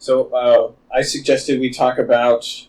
So I suggested we talk about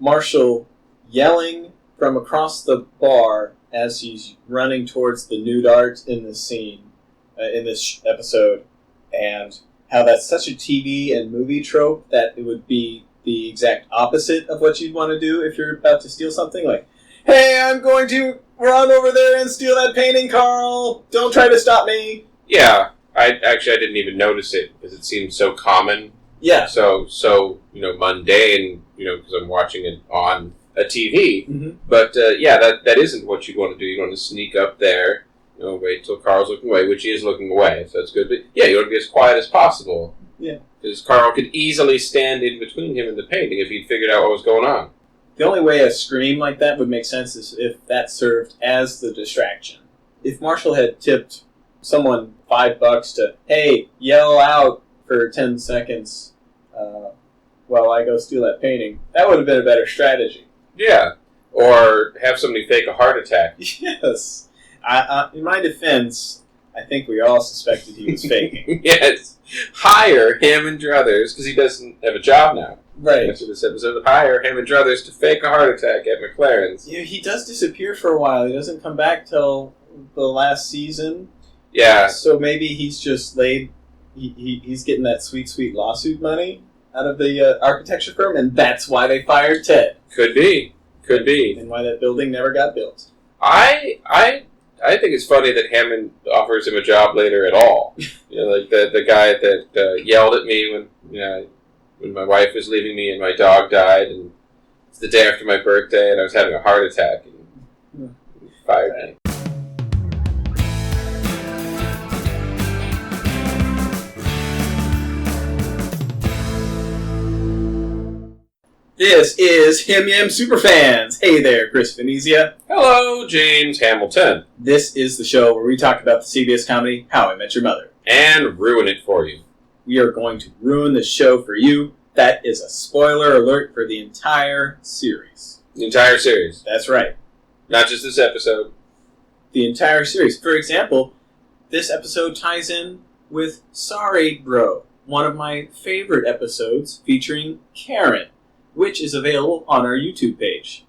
Marshall yelling from across the bar as he's running towards the nude art in this scene, in this episode, and how that's such a TV and movie trope that it would be the exact opposite of what you'd want to do if you're about to steal something. Like, hey, I'm going to run over there and steal that painting, Carl! Don't try to stop me! Yeah. I didn't even notice it because it seemed so common. Yeah. So mundane, because I'm watching it on a TV. Mm-hmm. But, that isn't what you'd want to do. You want to sneak up there, wait till Carl's looking away, which he is looking away, so that's good. But, yeah, you want to be as quiet as possible. Yeah. Because Carl could easily stand in between him and the painting if he'd figured out what was going on. The only way a scream like that would make sense is if that served as the distraction. If Marshall had tipped someone $5 to, hey, yell out for 10 seconds while I go steal that painting, that would have been a better strategy. Yeah. Or have somebody fake a heart attack. Yes. In my defense, I think we all suspected he was faking. Yes. Hire him and Druthers, because he doesn't have a job now. Right. After this episode, hire him and Druthers to fake a heart attack at McLaren's. Yeah, he does disappear for a while. He doesn't come back till the last season. Yeah. So maybe he's just laid... He's getting that sweet, sweet lawsuit money out of the architecture firm, and that's why they fired Ted. Could be. And why that building never got built. I think it's funny that Hammond offers him a job later at all. Like the guy that yelled at me when my wife was leaving me and my dog died, and it's the day after my birthday and I was having a heart attack, and he fired me. This is HIMYM Superfans. Hey there, Chris Venezia. Hello, James Hamilton. This is the show where we talk about the CBS comedy How I Met Your Mother. And ruin it for you. We are going to ruin the show for you. That is a spoiler alert for the entire series. The entire series. That's right. Not just this episode. The entire series. For example, this episode ties in with Sorry Bro, one of my favorite episodes featuring Karen, which is available on our YouTube page.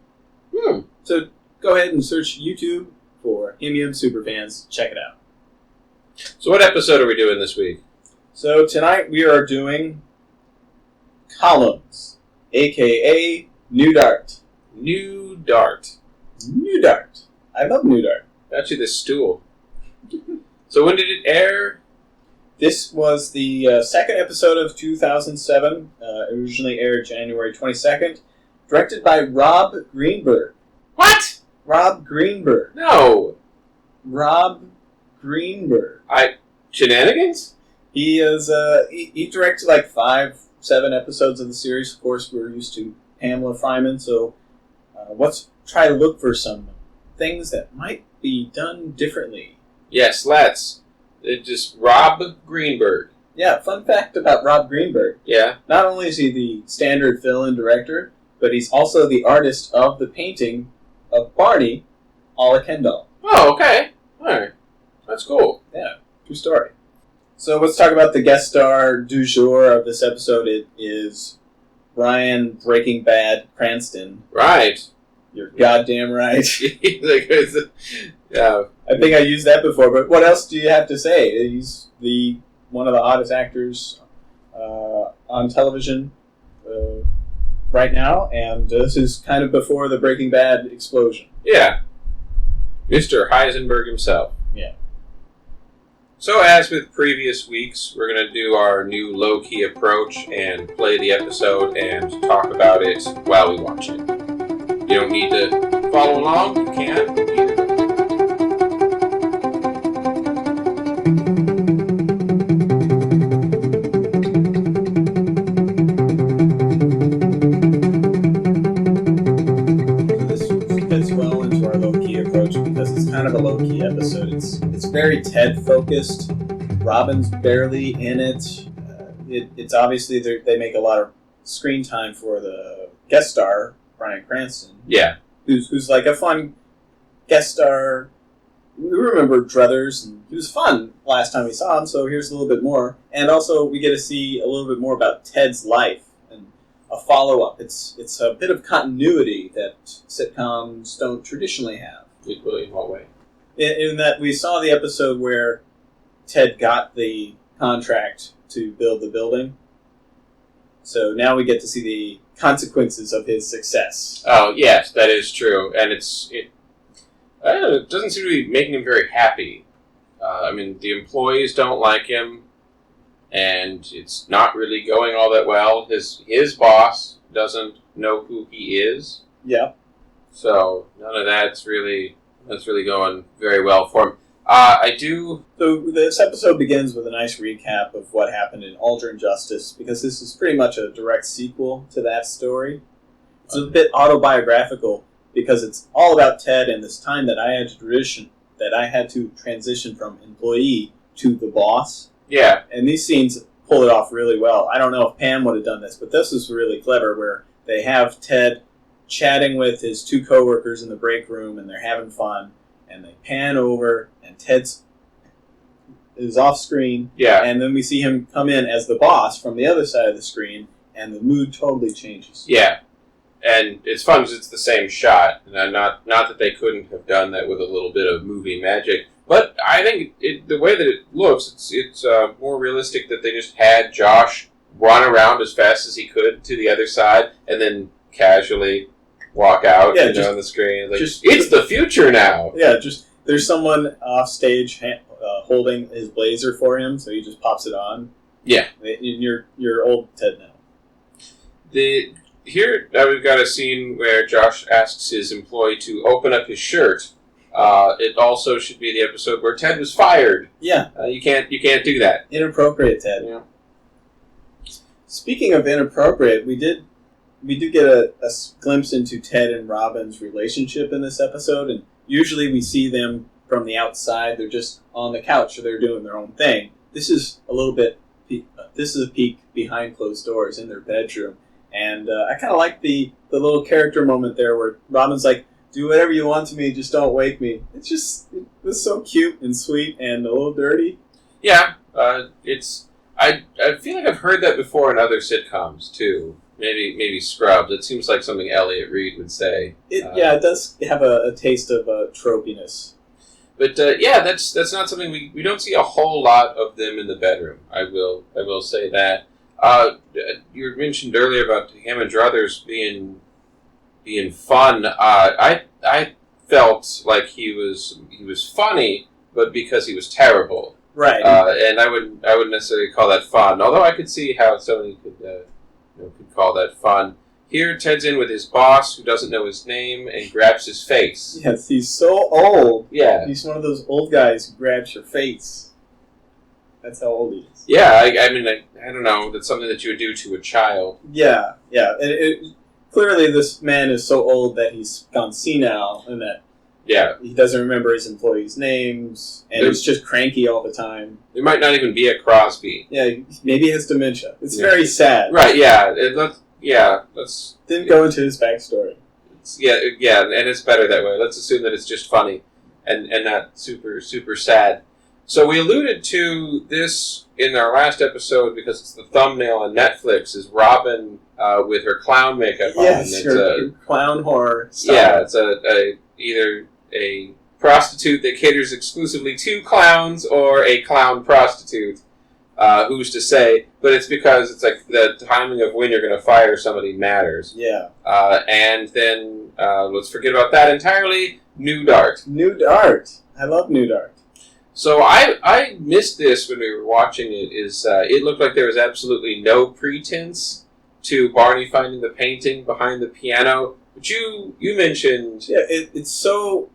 So go ahead and search YouTube for HIMYM Superfans. Check it out. So what episode are we doing this week? So tonight we are doing Columns, a.k.a. Nude Art. Nude Art. Nude Art. I love Nude Art. Actually, this stool. So when did it air? This was the second episode of 2007. Originally aired January 22nd. Directed by Rob Greenberg. What? Rob Greenberg. No. Rob Greenberg. Shenanigans? He is. He directed like 5-7 episodes of the series. Of course, we're used to Pamela Fryman, so let's try to look for some things that might be done differently. Yes, let's. Just Rob Greenberg. Yeah, fun fact about Rob Greenberg. Yeah. Not only is he the standard fill-in director, but he's also the artist of the painting of Barney, a la Kendall. Oh, okay. All right. That's cool. Yeah, true story. So let's talk about the guest star du jour of this episode. It is Bryan Breaking Bad Cranston. Right. You're goddamn right. Yeah. I think I used that before, but what else do you have to say? He's one of the hottest actors on television right now, and this is kind of before the Breaking Bad explosion. Yeah. Mr. Heisenberg himself. Yeah. So as with previous weeks, we're going to do our new low-key approach and play the episode and talk about it while we watch it. You don't need to follow along, you can. Kind of a low-key episode. It's very Ted-focused. Robin's barely in it. It's obviously they make a lot of screen time for the guest star, Bryan Cranston. Yeah. Who's like a fun guest star, we remember Druthers, and he was fun last time we saw him, so here's a little bit more. And also, we get to see a little bit more about Ted's life and a follow-up. It's a bit of continuity that sitcoms don't traditionally have. In what way? In that we saw the episode where Ted got the contract to build the building. So now we get to see the consequences of his success. Oh, yes, that is true. And I don't know, it doesn't seem to be making him very happy. I mean, the employees don't like him, and it's not really going all that well. His boss doesn't know who he is. Yeah. So none of that's really going very well for him. So this episode begins with a nice recap of what happened in Aldrin Justice, because this is pretty much a direct sequel to that story. It's a bit autobiographical, because it's all about Ted and this time that I had to transition from employee to the boss. Yeah. And these scenes pull it off really well. I don't know if Pam would have done this, but this was really clever, where they have Ted chatting with his two coworkers in the break room, and they're having fun, and they pan over, and Ted's is off screen. Yeah. And then we see him come in as the boss from the other side of the screen, and the mood totally changes. Yeah. And it's fun because it's the same shot. And not that they couldn't have done that with a little bit of movie magic. But I think the way that it looks, it's more realistic that they just had Josh run around as fast as he could to the other side and then casually walk out on the screen. Like, it's the future now! Yeah, just there's someone off stage holding his blazer for him, so he just pops it on. Yeah. You're old Ted now. Here, we've got a scene where Josh asks his employee to open up his shirt. It also should be the episode where Ted was fired. Yeah. You can't do that. Inappropriate, Ted. Yeah. Speaking of inappropriate, we do get a glimpse into Ted and Robin's relationship in this episode, and usually we see them from the outside. They're just on the couch, or they're doing their own thing. This is a peek behind closed doors in their bedroom. And I kind of like the little character moment there where Robin's like, do whatever you want to me, just don't wake me. It was so cute and sweet and a little dirty. Yeah, I feel like I've heard that before in other sitcoms, too. Maybe Scrubs. It seems like something Elliot Reed would say. It does have a taste of tropiness. But that's not something we don't see a whole lot of them in the bedroom. I will say that. You mentioned earlier about him and Druthers being fun. I felt like he was funny, but because he was terrible. Right. And I wouldn't necessarily call that fun. Although I could see how somebody could call that fun. Here, Ted's in with his boss, who doesn't know his name, and grabs his face. Yes, he's so old. Yeah. He's one of those old guys who grabs your face. That's how old he is. Yeah, I mean, I don't know. That's something that you would do to a child. Yeah. Clearly, this man is so old that he's gone senile, and that he doesn't remember his employees' names, and he's just cranky all the time. There might not even be a Crosby. Yeah, maybe he has dementia. It's very sad. Right, yeah. Let's didn't go into his backstory. Yeah, and it's better that way. Let's assume that it's just funny and not super, super sad. So we alluded to this in our last episode because it's the thumbnail on Netflix, is Robin with her clown makeup on. Yes, her clown horror style. Yeah, it's either a prostitute that caters exclusively to clowns or a clown prostitute. Who's to say? But it's because it's like the timing of when you're going to fire somebody matters. Yeah. And then let's forget about that entirely. Nude art. Nude art. I love nude art. So I missed this when we were watching it. It looked like there was absolutely no pretense to Barney finding the painting behind the piano. But you mentioned... Yeah, it's so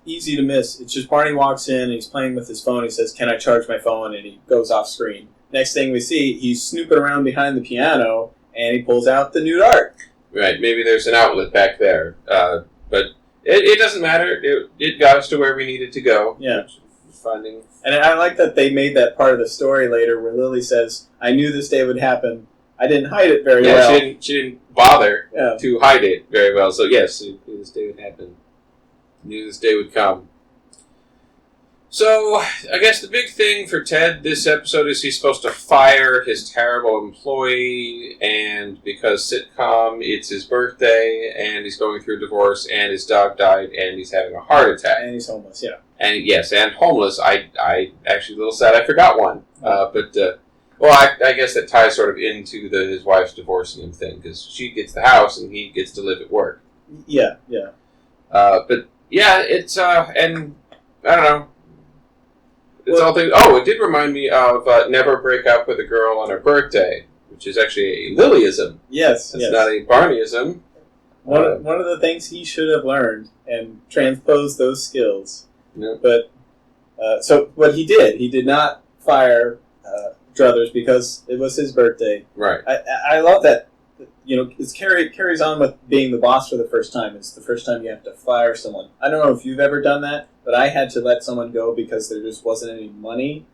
easy to miss. It's just Barney walks in and he's playing with his phone. He says, "Can I charge my phone?" And he goes off screen. Next thing we see, he's snooping around behind the piano and he pulls out the nude art. Right, maybe there's an outlet back there. But it doesn't matter. It got us to where we needed to go. Yeah. Finding. And I like that they made that part of the story later where Lily says, "I knew this day would happen. I didn't hide it very well." Yeah, she didn't bother to hide it very well. So yes, this day would happen. Knew this day would come. So, I guess the big thing for Ted this episode is he's supposed to fire his terrible employee, and because sitcom, it's his birthday, and he's going through a divorce, and his dog died, and he's having a heart attack. And he's homeless, yeah. And yes, and homeless. I actually a little sad I forgot one. I guess that ties sort of into his wife's divorcing him thing, because she gets the house, and he gets to live at work. Yeah. It's, and, I don't know. It's all things. Oh, it did remind me of never break up with a girl on her birthday, which is actually a Lilyism. Yes, It's not a Barneyism. One of the things he should have learned and transposed those skills. Yeah. But, so what he did not fire Druthers because it was his birthday. Right. I love that, it carries on with being the boss for the first time. It's the first time you have to fire someone. I don't know if you've ever done that, but I had to let someone go because there just wasn't any money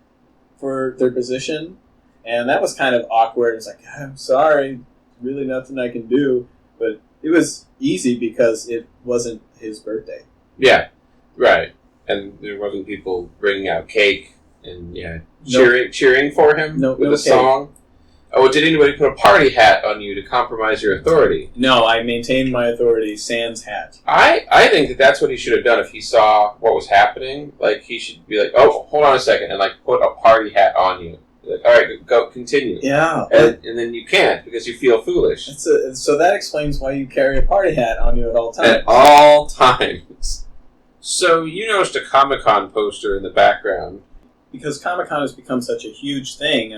for their position. And that was kind of awkward. It's like, I'm sorry, really nothing I can do. But it was easy because it wasn't his birthday. Yeah, right. And there wasn't people bringing out cake and cheering for him with a song. Oh, did anybody put a party hat on you to compromise your authority? No, I maintained my authority, sans hat. I think that's what he should have done if he saw what was happening. Like, he should be like, oh, hold on a second, and, put a party hat on you. Like, all right, go, continue. Yeah. And then you can't because you feel foolish. So that explains why you carry a party hat on you at all times. At all times. So you noticed a Comic-Con poster in the background. Because Comic-Con has become such a huge thing,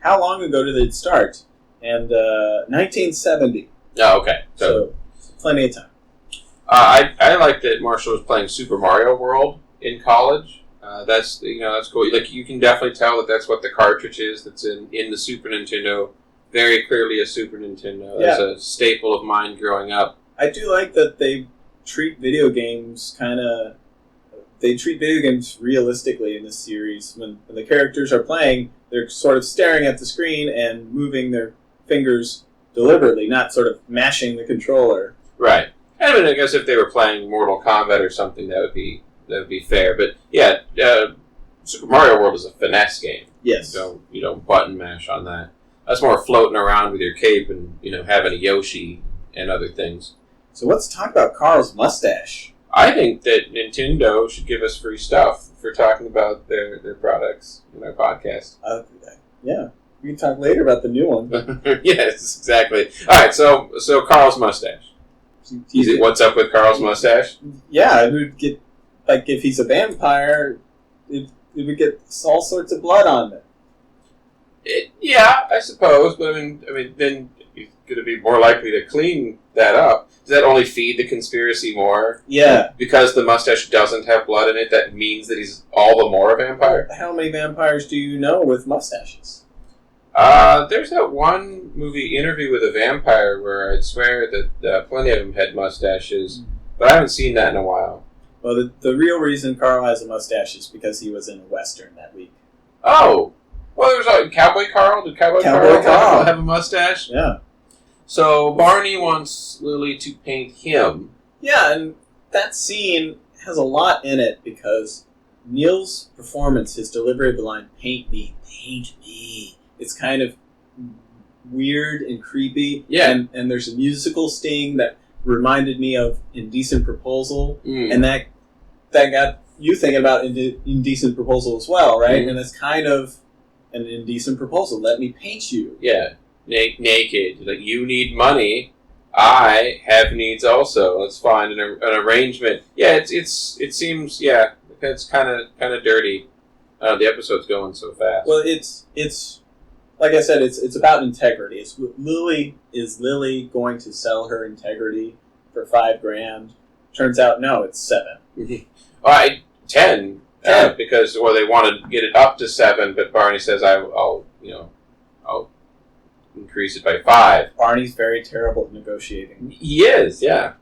how long ago did it start? And 1970. Oh, okay. So plenty of time. I like that Marshall was playing Super Mario World in college. That's cool. Like, you can definitely tell that that's what the cartridge is that's in the Super Nintendo. Very clearly a Super Nintendo. Yeah. It's a staple of mine growing up. I do like that they treat video games realistically in this series. When the characters are playing, they're sort of staring at the screen and moving their fingers deliberately, not sort of mashing the controller. Right. I mean, I guess if they were playing Mortal Kombat or something, that would be fair. But yeah, Super Mario World is a finesse game. Yes. You don't button mash on that. That's more floating around with your cape and having a Yoshi and other things. So let's talk about Carl's mustache. I think that Nintendo should give us free stuff for talking about their products in our podcast. Yeah. We can talk later about the new one. Yes, exactly. All right, so Carl's mustache. What's up with Carl's mustache? Yeah, it would get, if he's a vampire, it would get all sorts of blood on it. Yeah, I suppose, but I mean, then he's going to be more likely to clean that up. Does that only feed the conspiracy more? Yeah. Because the mustache doesn't have blood in it, that means that he's all the more a vampire? How many vampires do you know with mustaches? There's that one movie, Interview with a Vampire, where I'd swear that plenty of them had mustaches, but I haven't seen that in a while. Well, the real reason Carl has a mustache is because he was in a Western that week. Oh! Well, there was Cowboy Carl. Did Cowboy Carl have a mustache? Yeah. So Barney wants Lily to paint him. Yeah, and that scene has a lot in it because Neil's performance, his delivery of the line, paint me, it's kind of weird and creepy. Yeah. And there's a musical sting that reminded me of Indecent Proposal, and that got you thinking about Indecent Proposal as well, right? And it's kind of an indecent proposal. Let me paint you. Yeah. Naked. Like, you need money. I have needs also. Let's find an arrangement. Yeah, it seems, yeah, it's kind of dirty. The episode's going so fast. Well, it's like I said, it's about integrity. Is Lily going to sell her integrity for $5,000? Turns out, no, it's $7,000. All right, 10. Because they want to get it up to 7, but Barney says I'll increase it by 5. Barney's very terrible at negotiating. He is, yeah.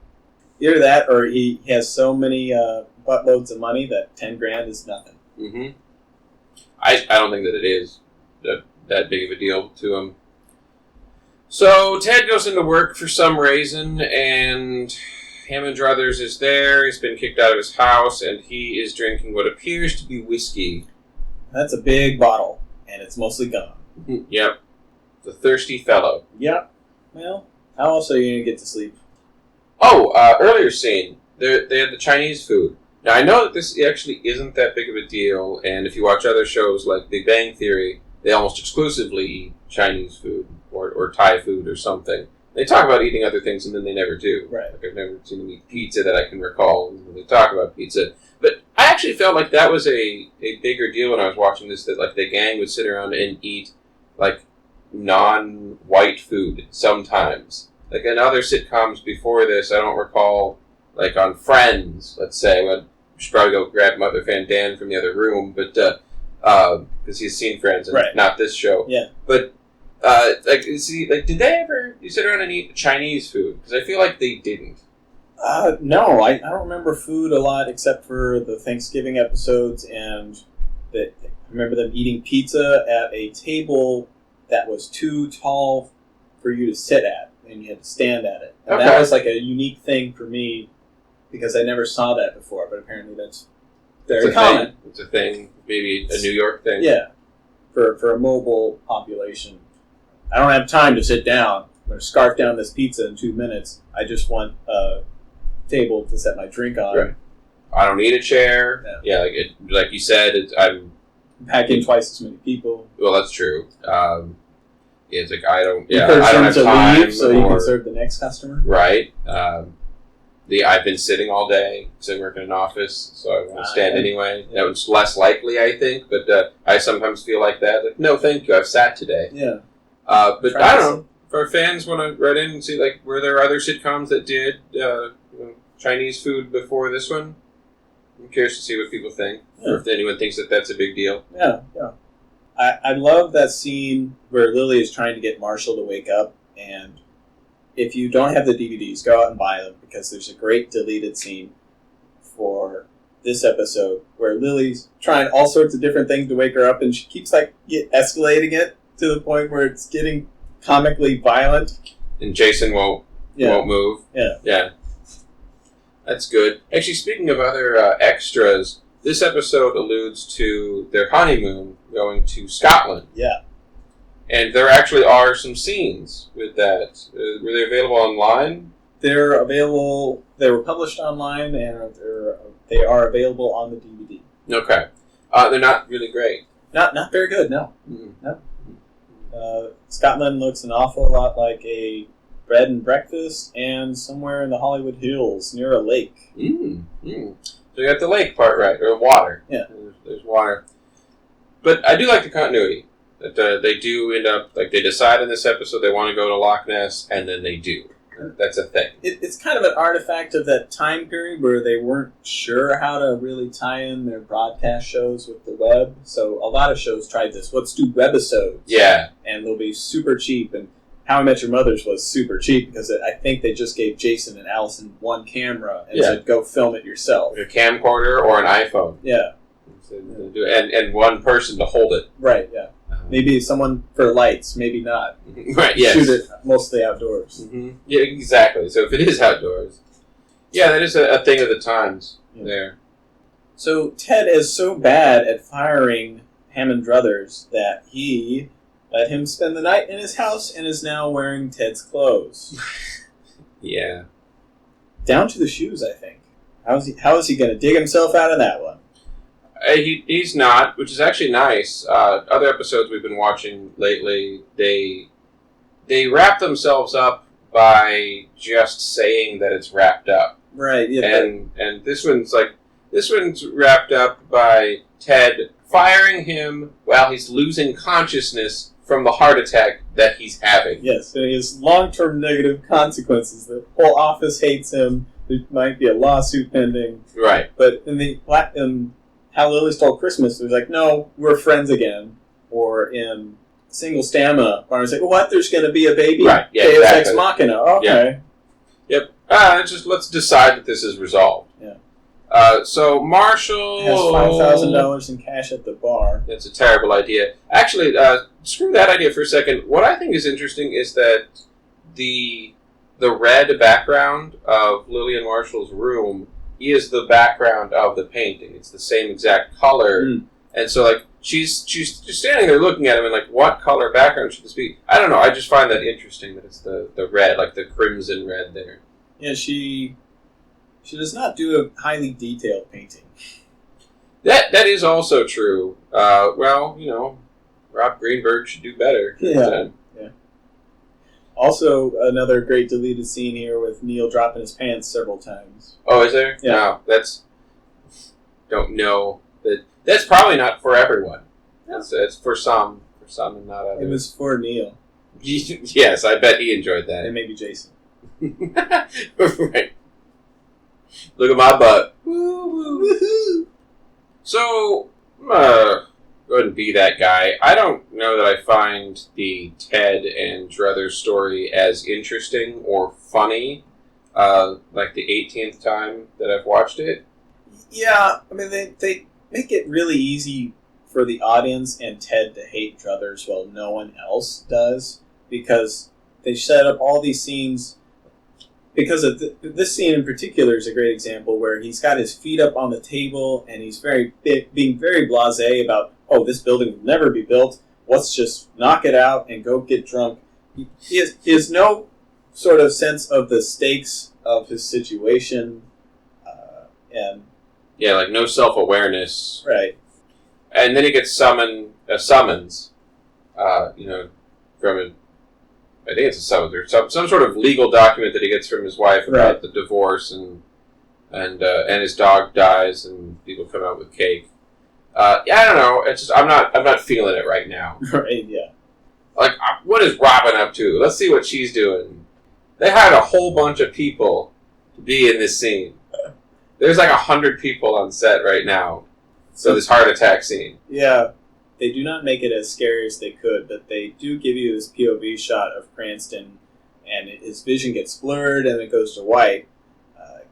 Either that, or he has so many buttloads of money that $10,000 is nothing. Mm-hmm. I don't think that it is that big of a deal to him. So Ted goes into work for some reason, and Hammond Druthers is there. He's been kicked out of his house, and he is drinking what appears to be whiskey. That's a big bottle, and it's mostly gone. Yep. The thirsty fellow. Yep. Well, how else are you going to get to sleep? Oh, earlier scene. They had the Chinese food. Now, I know that this actually isn't that big of a deal, and if you watch other shows like Big Bang Theory, they almost exclusively eat Chinese food or Thai food or something. They talk about eating other things, and then they never do. Right. Like, I've never seen them eat pizza that I can recall when they talk about pizza. But I actually felt like that was a bigger deal when I was watching this, that like the gang would sit around and eat like non-white food sometimes. Like in other sitcoms before this, I don't recall, like on Friends, let's say, we should probably go grab Mother Van Dan from the other room, but because he's seen Friends and right. not this show. Yeah. But did they ever sit around and eat Chinese food? Because I feel like they didn't. No, I don't remember food a lot except for the Thanksgiving episodes, and I remember them eating pizza at a table that was too tall for you to sit at, and you had to stand at it. And that was like a unique thing for me because I never saw that before, but apparently that's very common. It's a thing, maybe a New York thing. Yeah, for a mobile population. I don't have time to sit down. I'm going to scarf down this pizza in 2 minutes. I just want a table to set my drink on. Right. I don't need a chair. Yeah, like you said, I'm packing twice as many people. Well, that's true. It's like I don't have to time leave so you can serve the next customer. Right. I've been sitting all day because I work in an office, so I want to stand anyway. That was less likely, I think, but I sometimes feel like that. Like, no, thank you, I've sat today. Yeah. But I don't know. If our fans want to write in and see, like, were there other sitcoms that did Chinese food before this one? I'm curious to see what people think, or if anyone thinks that that's a big deal. Yeah. I love that scene where Lily is trying to get Marshall to wake up, and if you don't have the DVDs, go out and buy them, because there's a great deleted scene for this episode where Lily's trying all sorts of different things to wake her up, and she keeps escalating it to the point where it's getting comically violent. And Jason won't move. Yeah. That's good. Actually, speaking of other extras, this episode alludes to their honeymoon going to Scotland. Yeah. And there actually are some scenes with that. Were they available online? They're available. They were published online, and they are available on the DVD. Okay. They're not really great. Not very good, no. Mm-hmm. No. Scotland looks an awful lot like a bed and breakfast and somewhere in the Hollywood Hills near a lake. So you got the lake part right, or water. Yeah. There's water. But I do like the continuity. That they do end up, like they decide in this episode they want to go to Loch Ness, and then they do. That's a thing. It's kind of an artifact of that time period where they weren't sure how to really tie in their broadcast shows with the web. So a lot of shows tried this. Let's do webisodes. Yeah. And they'll be super cheap. And How I Met Your Mother's was super cheap because I think they just gave Jason and Alyson one camera and said, go film it yourself. A camcorder or an iPhone. Yeah. And one person to hold it. Right, yeah. Maybe someone for lights, maybe not. Right, yes. Shoot it mostly outdoors. Mm-hmm. Yeah, exactly. So if it is outdoors. Yeah, that is a thing of the times there. So Ted is so bad at firing Hammond Druthers that he let him spend the night in his house and is now wearing Ted's clothes. Yeah. Down to the shoes, I think. How is he going to dig himself out of that one? He's not, which is actually nice. Other episodes we've been watching lately, they wrap themselves up by just saying that it's wrapped up. Right. Yeah. And this one's wrapped up by Ted firing him while he's losing consciousness from the heart attack that he's having. Yes, and he has long-term negative consequences. The whole office hates him. There might be a lawsuit pending. Right. But in How Lily's Stole Christmas, it was like, no, we're friends again. Or in Single Stamina, Barney's like, what? There's going to be a baby? Right, yeah, Deus exactly. Ex Machina. Okay. Yep. Let's decide that this is resolved. Yeah. So Marshall has $5,000 in cash at the bar. That's a terrible idea. Actually, screw that idea for a second. What I think is interesting is that the the red background of Lillian Marshall's room is the background of the painting. It's the same exact color. Mm. And so, like, she's just standing there looking at him and, like, what color background should this be? I don't know. I just find that interesting that it's the red, like the crimson red there. Yeah, she does not do a highly detailed painting. That is also true. Well, you know, Rob Greenberg should do better. Yeah. Also, another great deleted scene here with Neil dropping his pants several times. Oh, is there? Yeah. No, that's... Don't know. That's probably not for everyone. It's for some and not others. It was for Neil. Yes, I bet he enjoyed that. And maybe Jason. Right. Look at my butt. Woo-hoo. So, go ahead and be that guy. I don't know that I find the Ted and Druthers story as interesting or funny, like the 18th time that I've watched it. Yeah, I mean, they make it really easy for the audience and Ted to hate Druthers while no one else does, because they set up all these scenes. Because of this scene in particular is a great example where he's got his feet up on the table and he's being very blasé about, oh, this building will never be built. Let's just knock it out and go get drunk. He has no sort of sense of the stakes of his situation, and yeah, like no self-awareness. Right. And then he gets summons, from I think it's a summons or some sort of legal document that he gets from his wife about the divorce, and his dog dies, and people come out with cake. I don't know. It's just I'm not feeling it right now. Right. Yeah. Like, what is Robin up to? Let's see what she's doing. They hired a whole bunch of people to be in this scene. There's like 100 people on set right now. So this heart attack scene. Yeah. They do not make it as scary as they could, but they do give you this POV shot of Cranston, and his vision gets blurred, and it goes to white,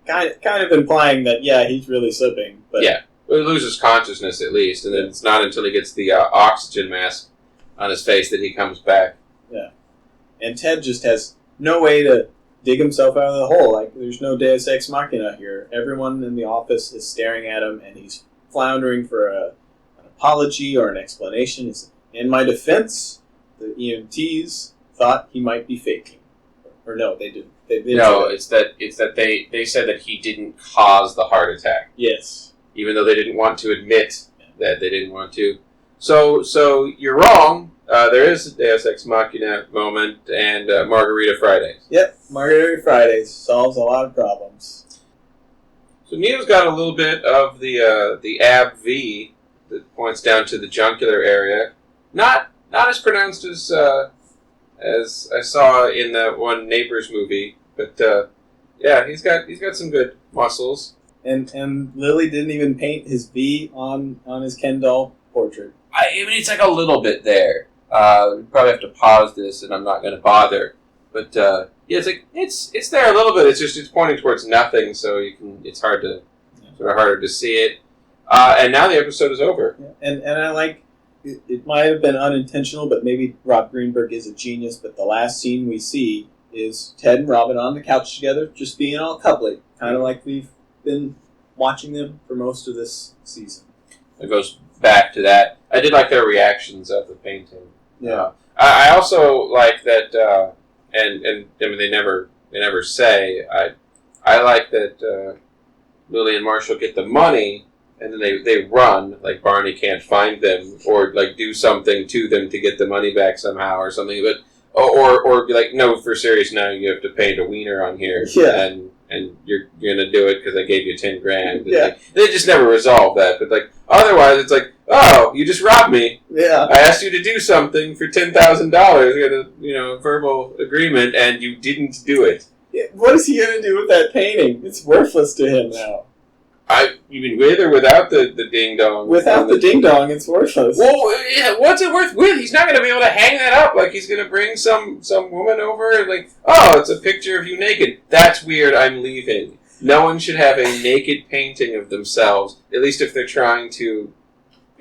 kind of implying that, yeah, he's really slipping. But yeah, well, he loses consciousness at least, and then it's not until he gets the oxygen mask on his face that he comes back. Yeah, and Ted just has no way to dig himself out of the hole. Like, there's no Deus Ex Machina here. Everyone in the office is staring at him, and he's floundering for an apology or an explanation. In my defense, the EMTs thought he might be faking. Or no, they didn't. No, it's that they said that he didn't cause the heart attack. Yes. Even though they didn't want to admit that they didn't want to. So you're wrong. There is a Deus Ex Machina moment, and Margarita Fridays. Yep, Margarita Fridays solves a lot of problems. So Neil's got a little bit of the ab V that points down to the jugular area. Not as pronounced as I saw in that one Neighbors movie, but yeah, he's got some good muscles. And Lily didn't even paint his V on his Ken doll portrait. I mean, it's like a little bit there. We probably have to pause this, and I'm not going to bother. But yeah, it's there a little bit. It's pointing towards nothing, so it's harder to see it. And now the episode is over. Yeah. And I like it might have been unintentional, but maybe Rob Greenberg is a genius. But the last scene we see is Ted and Robin on the couch together, just being all coupley, kind of like we've been watching them for most of this season. It goes back to that. I did like their reactions of the painting. Yeah. I also like that, and I mean they never say. I like that Lily and Marshall get the money, and then they run, like Barney can't find them, or like do something to them to get the money back somehow or something. But or be like, no, for serious now, you have to paint a wiener on here, and you're gonna do it because I gave you $10,000. Yeah. Like, they just never resolve that. But like otherwise, it's like, oh, you just robbed me. Yeah. I asked you to do something for $10,000. We had a verbal agreement, and you didn't do it. Yeah, what is he gonna do with that painting? It's worthless to him now. You mean with or without the ding dong? Without the ding dong, it's worthless. Well, yeah, what's it worth with? He's not going to be able to hang that up. Like, he's going to bring some woman over and like, oh, it's a picture of you naked. That's weird. I'm leaving. No one should have a naked painting of themselves, at least if they're trying to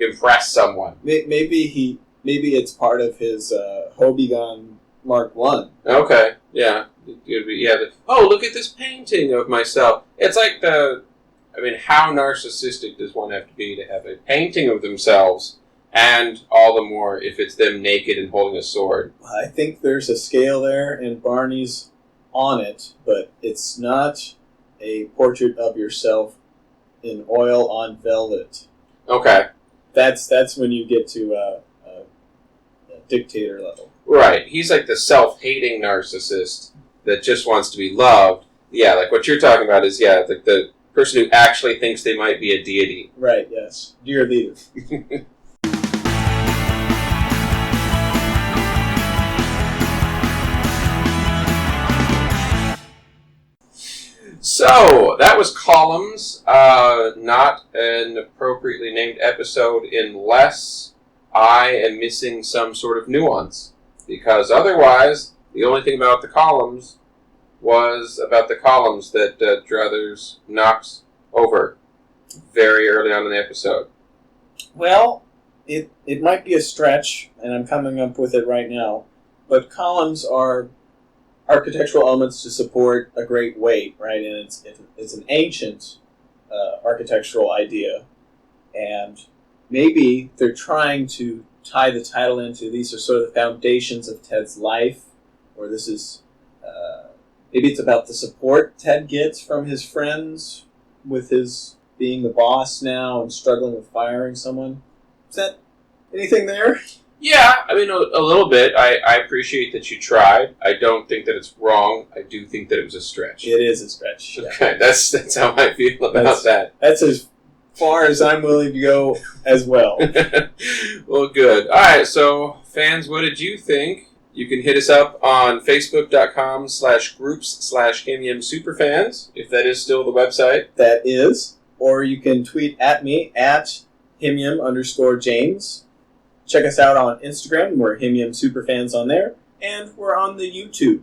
impress someone. Maybe it's part of his Hobigon Mark 1. Okay, yeah. oh, look at this painting of myself. It's like how narcissistic does one have to have a painting of themselves, and all the more if it's them naked and holding a sword? I think there's a scale there, and Barney's on it, but it's not a portrait of yourself in oil on velvet. Okay. That's when you get to a dictator level. Right. He's like the self-hating narcissist that just wants to be loved. Yeah, like what you're talking about is, like the person who actually thinks they might be a deity. Right, yes. Dear leader. So, that was Columns. Not an appropriately named episode unless I am missing some sort of nuance. Because otherwise, the only thing about the columns was about the columns that Druthers knocks over very early on in the episode. Well, it might be a stretch, and I'm coming up with it right now, but columns are architectural elements to support a great weight, right? And it's an ancient architectural idea, and maybe they're trying to tie the title into these are sort of the foundations of Ted's life, or this is maybe it's about the support Ted gets from his friends with his being the boss now and struggling with firing someone. Is that anything there? Yeah, I mean, a little bit. I appreciate that you tried. I don't think that it's wrong. I do think that it was a stretch. It is a stretch. Yeah. Okay, that's how I feel about that. That's as far as I'm willing to go as well. Well, good. All right, so fans, what did you think? You can hit us up on facebook.com/groups/HIMYM superfans, if that is still the website. That is. Or you can tweet at me at HIMYM_James. Check us out on Instagram. We're HIMYM Superfans on there. And we're on the YouTube.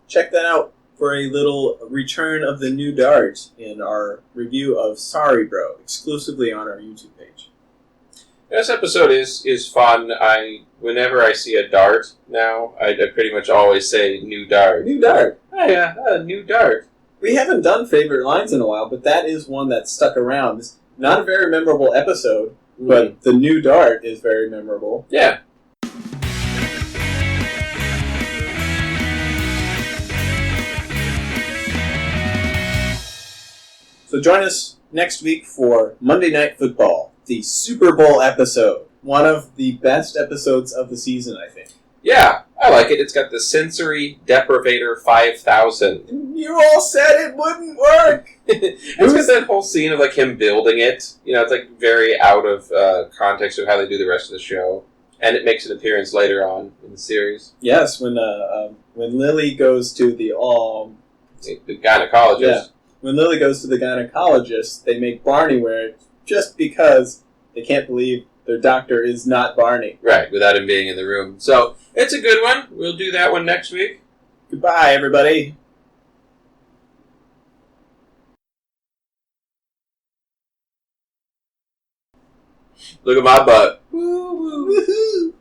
Check that out for a little return of the new dart in our review of Sorry Bro, exclusively on our YouTube page. This episode is fun. Whenever I see a dart now, I pretty much always say new dart. New dart. Oh, yeah, new dart. We haven't done favorite lines in a while, but that is one that stuck around. It's not a very memorable episode, but the new dart is very memorable. Yeah. So join us next week for Monday Night Football, the Super Bowl episode. One of the best episodes of the season, I think. Yeah, I like it. It's got the Sensory Deprivator 5000. You all said it wouldn't work! It's got that whole scene of like him building it. You know, it's like very out of context of how they do the rest of the show. And it makes an appearance later on in the series. Yes, when Lily goes to the gynecologist. Yeah. When Lily goes to the gynecologist, they make Barney wear it just because they can't believe their doctor is not Barney. Right, without him being in the room. So, it's a good one. We'll do that one next week. Goodbye, everybody. Look at my butt. Woo-hoo.